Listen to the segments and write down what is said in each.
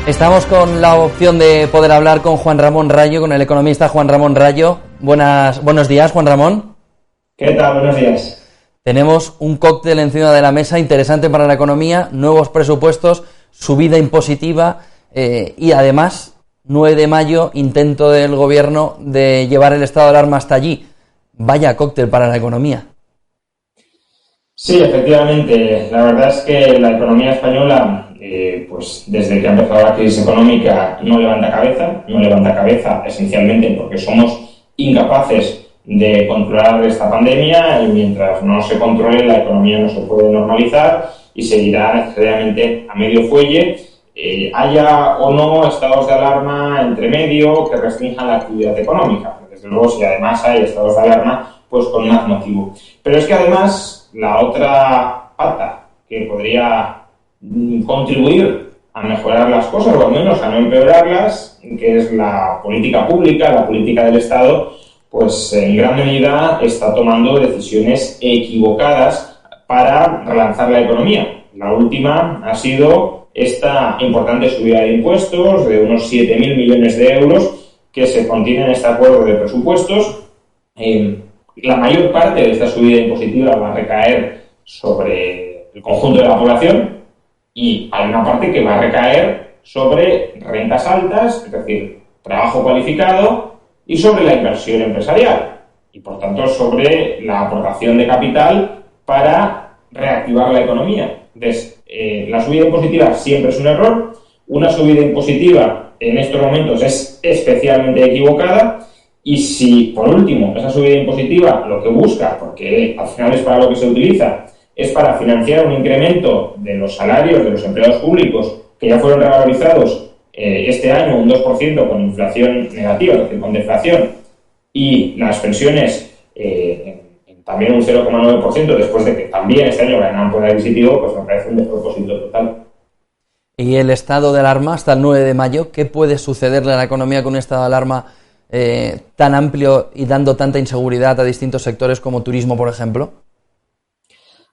Estamos con la opción de poder hablar con Juan Ramón Rayo, con el economista Juan Ramón Rayo. Buenos días, Juan Ramón. ¿Qué tal? Buenos días. Tenemos un cóctel encima de la mesa interesante para la economía, nuevos presupuestos, subida impositiva y además, 9 de mayo, intento del gobierno de llevar el estado de alarma hasta allí. Vaya cóctel para la economía. Sí, efectivamente. La verdad es que la economía española, pues desde que ha empezado la crisis económica, no levanta cabeza esencialmente porque somos incapaces de controlar esta pandemia y mientras no se controle la economía no se puede normalizar y seguirá necesariamente a medio fuelle, haya o no estados de alarma entre medio que restrinjan la actividad económica. Desde luego, si además hay estados de alarma, pues con más motivo. Pero es que además la otra pata que podría contribuir a mejorar las cosas o al menos a no empeorarlas, que es la política pública, la política del Estado, pues en gran medida está tomando decisiones equivocadas para relanzar la economía. La última ha sido esta importante subida de impuestos de unos 7.000 millones de euros que se contiene en este acuerdo de presupuestos. La mayor parte de esta subida impositiva va a recaer sobre el conjunto de la población y hay una parte que va a recaer sobre rentas altas, es decir, trabajo cualificado, y sobre la inversión empresarial y, por tanto, sobre la aportación de capital para reactivar la economía. Entonces, la subida impositiva siempre es un error. Una subida impositiva en estos momentos es especialmente equivocada y si, por último, esa subida impositiva lo que busca, porque al final es para lo que se utiliza, es para financiar un incremento de los salarios de los empleados públicos que ya fueron revalorizados este año un 2% con inflación negativa, es decir, con deflación, y las pensiones también un 0,9% después de que también este año ganaran poder adquisitivo, pues me parece un despropósito total. Y el estado de alarma hasta el 9 de mayo, ¿qué puede sucederle a la economía con un estado de alarma tan amplio y dando tanta inseguridad a distintos sectores como turismo, por ejemplo?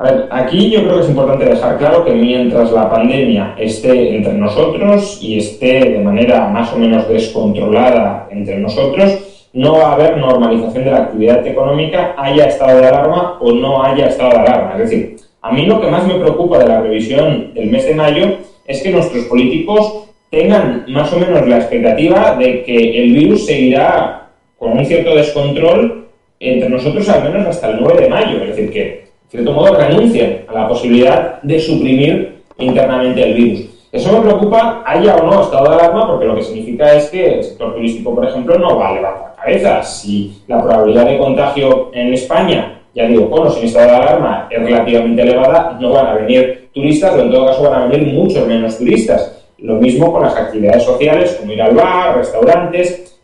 A ver, aquí yo creo que es importante dejar claro que mientras la pandemia esté entre nosotros y esté de manera más o menos descontrolada entre nosotros, no va a haber normalización de la actividad económica, haya estado de alarma o no haya estado de alarma. Es decir, a mí lo que más me preocupa de la revisión del mes de mayo es que nuestros políticos tengan más o menos la expectativa de que el virus seguirá con un cierto descontrol entre nosotros al menos hasta el 9 de mayo. Es decir, que de cierto modo renuncian a la posibilidad de suprimir internamente el virus. Eso me preocupa, haya o no estado de alarma, porque lo que significa es que el sector turístico, por ejemplo, no va a levantar cabeza. Si la probabilidad de contagio en España, ya digo, con o sin estado de alarma, es relativamente elevada, no van a venir turistas, o en todo caso van a venir muchos menos turistas. Lo mismo con las actividades sociales, como ir al bar, restaurantes,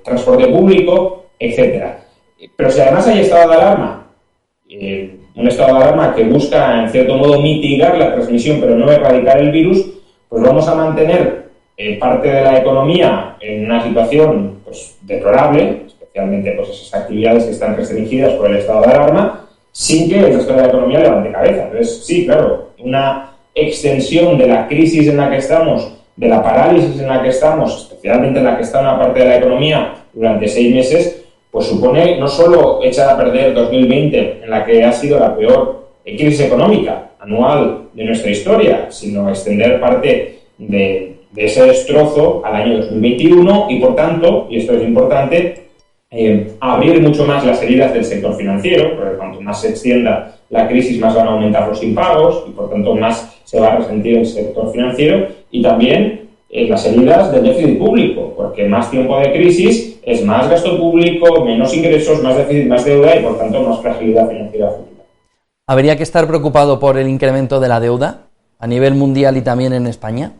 transporte público, etc. Pero si además hay estado de alarma, un estado de alarma que busca, en cierto modo, mitigar la transmisión, pero no erradicar el virus, pues vamos a mantener parte de la economía en una situación pues, deplorable, especialmente pues, esas actividades que están restringidas por el estado de alarma, sin que el resto de la economía levante cabeza. Entonces, sí, claro, una extensión de la crisis en la que estamos, de la parálisis en la que estamos, especialmente en la que está una parte de la economía durante 6 meses, pues supone no solo echar a perder 2020, en la que ha sido la peor crisis económica anual de nuestra historia, sino extender parte de ese destrozo al año 2021 y, por tanto, y esto es importante, abrir mucho más las heridas del sector financiero, porque cuanto más se extienda la crisis, más van a aumentar los impagos y, por tanto, más se va a resentir el sector financiero y también las heridas del déficit público, porque más tiempo de crisis es más gasto público, menos ingresos, más déficit, más deuda y, por tanto, más fragilidad financiera futura. ¿Habría que estar preocupado por el incremento de la deuda a nivel mundial y también en España?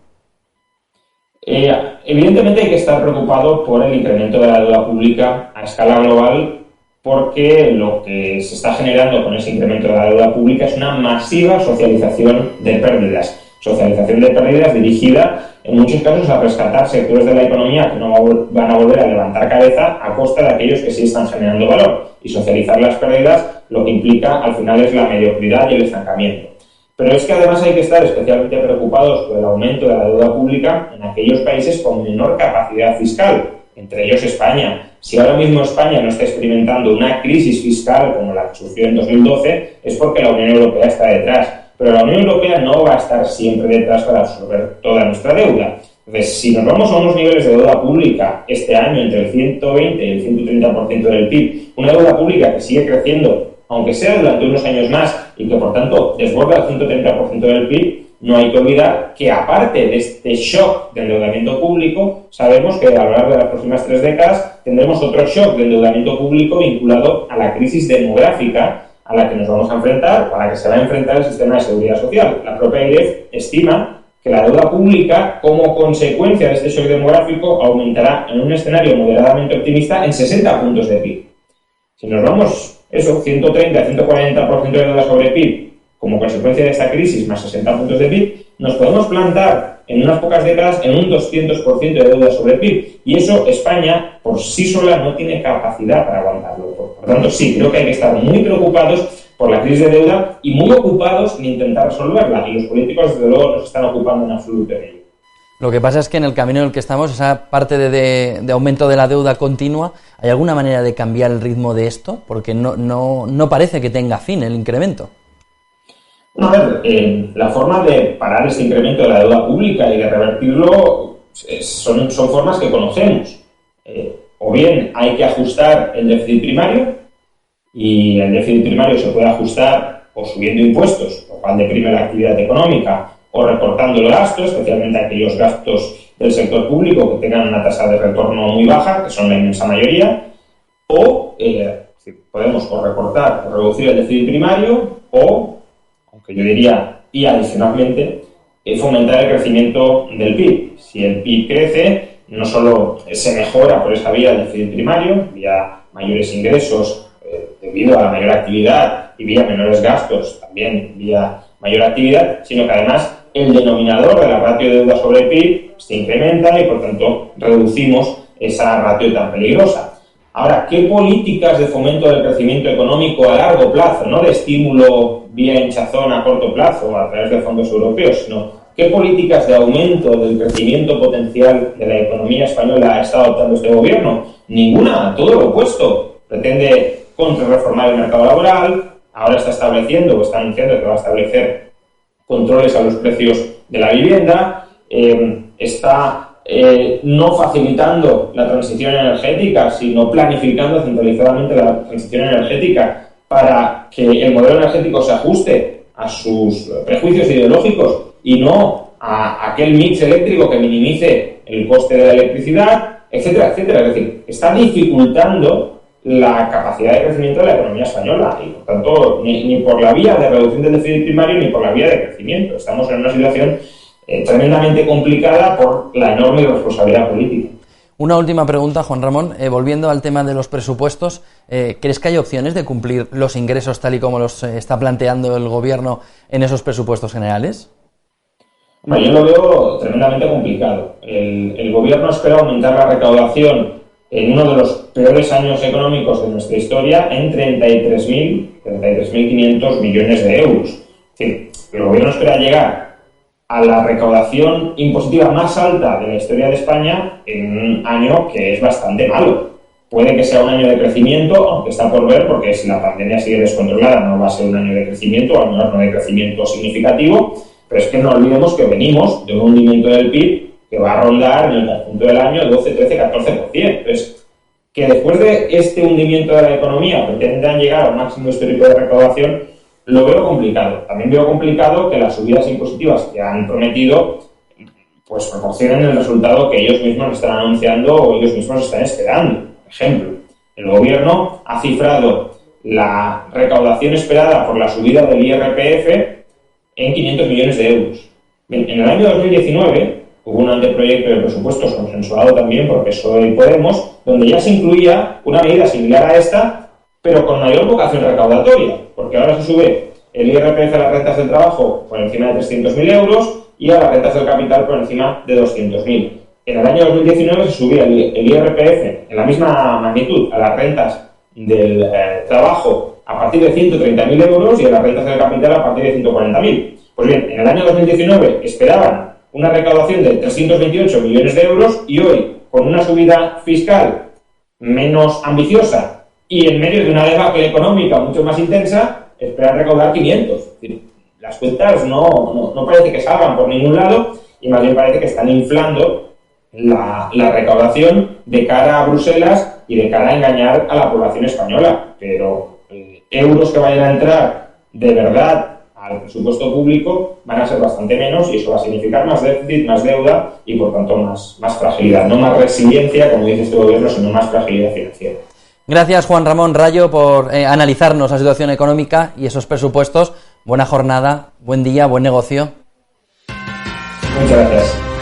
Evidentemente hay que estar preocupado por el incremento de la deuda pública a escala global, porque lo que se está generando con ese incremento de la deuda pública es una masiva socialización de pérdidas. Socialización de pérdidas dirigida, en muchos casos, a rescatar sectores de la economía que no van a volver a levantar cabeza a costa de aquellos que sí están generando valor. Y socializar las pérdidas lo que implica, al final, es la mediocridad y el estancamiento. Pero es que además hay que estar especialmente preocupados por el aumento de la deuda pública en aquellos países con menor capacidad fiscal, entre ellos España. Si ahora mismo España no está experimentando una crisis fiscal como la que sufrió en 2012, es porque la Unión Europea está detrás. Pero la Unión Europea no va a estar siempre detrás para absorber toda nuestra deuda. Entonces, si nos vamos a unos niveles de deuda pública este año entre el 120 y el 130% del PIB, una deuda pública que sigue creciendo, aunque sea durante unos años más, y que por tanto desborda el 130% del PIB, no hay que olvidar que aparte de este shock de endeudamiento público, sabemos que a lo largo de las próximas 3 décadas tendremos otro shock de endeudamiento público vinculado a la crisis demográfica a la que nos vamos a enfrentar o a la que se va a enfrentar el sistema de seguridad social. La propia IREF estima que la deuda pública, como consecuencia de este shock demográfico, aumentará en un escenario moderadamente optimista en 60 puntos de PIB. Si nos vamos, 130-140% de deuda sobre PIB, como consecuencia de esta crisis, más 60 puntos de PIB, nos podemos plantar en unas pocas décadas en un 200% de deuda sobre PIB. Y eso España, por sí sola, no tiene capacidad para aguantarlo. Por tanto, sí, creo que hay que estar muy preocupados por la crisis de deuda y muy ocupados en intentar resolverla. Y los políticos, desde luego, no se están ocupando en absoluto de ello. Lo que pasa es que en el camino en el que estamos, esa parte de aumento de la deuda continua, ¿hay alguna manera de cambiar el ritmo de esto? Porque no parece que tenga fin el incremento. Bueno, a ver, la forma de parar este incremento de la deuda pública y de revertirlo son formas que conocemos. O bien hay que ajustar el déficit primario, y el déficit primario se puede ajustar o subiendo impuestos, lo cual deprime la actividad económica, o recortando el gasto, especialmente aquellos gastos del sector público que tengan una tasa de retorno muy baja, que son la inmensa mayoría, o podemos o recortar o reducir el déficit primario, o, aunque yo diría, y adicionalmente, fomentar el crecimiento del PIB. Si el PIB crece, no solo se mejora por esa vía el déficit primario, vía mayores ingresos debido a la mayor actividad y vía menores gastos, también vía mayor actividad, sino que además el denominador de la ratio de deuda sobre PIB se incrementa y, por tanto, reducimos esa ratio tan peligrosa. Ahora, ¿qué políticas de fomento del crecimiento económico a largo plazo, no de estímulo vía hinchazón a corto plazo a través de fondos europeos, sino qué políticas de aumento del crecimiento potencial de la economía española ha estado adoptando este gobierno? Ninguna, todo lo opuesto. Pretende contrarreformar el mercado laboral, ahora está estableciendo o está anunciando que va a establecer controles a los precios de la vivienda, está no facilitando la transición energética, sino planificando centralizadamente la transición energética para que el modelo energético se ajuste a sus prejuicios ideológicos y no a aquel mix eléctrico que minimice el coste de la electricidad, etcétera, etcétera. Es decir, está dificultando la capacidad de crecimiento de la economía española y, por tanto, ni por la vía de reducción del déficit primario ni por la vía de crecimiento. Estamos en una situación tremendamente complicada por la enorme irresponsabilidad política. Una última pregunta, Juan Ramón. Volviendo al tema de los presupuestos, ¿crees que hay opciones de cumplir los ingresos tal y como los está planteando el Gobierno en esos presupuestos generales? Bueno, yo lo veo tremendamente complicado. El Gobierno espera aumentar la recaudación en uno de los peores años económicos de nuestra historia en 33.500 millones de euros. Es decir, el Gobierno espera llegar a la recaudación impositiva más alta de la historia de España en un año que es bastante malo. Puede que sea un año de crecimiento, aunque está por ver, porque si la pandemia sigue descontrolada no va a ser un año de crecimiento, o al menos no de crecimiento significativo, pero es que no olvidemos que venimos de un hundimiento del PIB que va a rondar en el conjunto del año 12, 13, 14%. Entonces, que después de este hundimiento de la economía pretendan llegar a un máximo histórico de recaudación, lo veo complicado. También veo complicado que las subidas impositivas que han prometido pues proporcionen el resultado que ellos mismos están anunciando o ellos mismos están esperando. Por ejemplo, el Gobierno ha cifrado la recaudación esperada por la subida del IRPF en 500 millones de euros. Bien, en el año 2019 hubo un anteproyecto de presupuestos consensuado también por PSOE y Podemos, donde ya se incluía una medida similar a esta, pero con mayor vocación recaudatoria, porque ahora se sube el IRPF a las rentas del trabajo por encima de 300.000 euros y a las rentas del capital por encima de 200.000. En el año 2019 se subía el IRPF en la misma magnitud a las rentas del trabajo a partir de 130.000 euros y a las rentas del capital a partir de 140.000. Pues bien, en el año 2019 esperaban una recaudación de 328 millones de euros y hoy, con una subida fiscal menos ambiciosa y en medio de una debacle económica mucho más intensa, esperan recaudar 500. Es decir, las cuentas no parece que salgan por ningún lado y más bien parece que están inflando la recaudación de cara a Bruselas y de cara a engañar a la población española. Pero euros que vayan a entrar de verdad al presupuesto público van a ser bastante menos y eso va a significar más déficit, más deuda y por tanto más fragilidad. No más resiliencia, como dice este gobierno, sino más fragilidad financiera. Gracias, Juan Ramón Rayo, por analizarnos la situación económica y esos presupuestos. Buena jornada, buen día, buen negocio. Muchas gracias.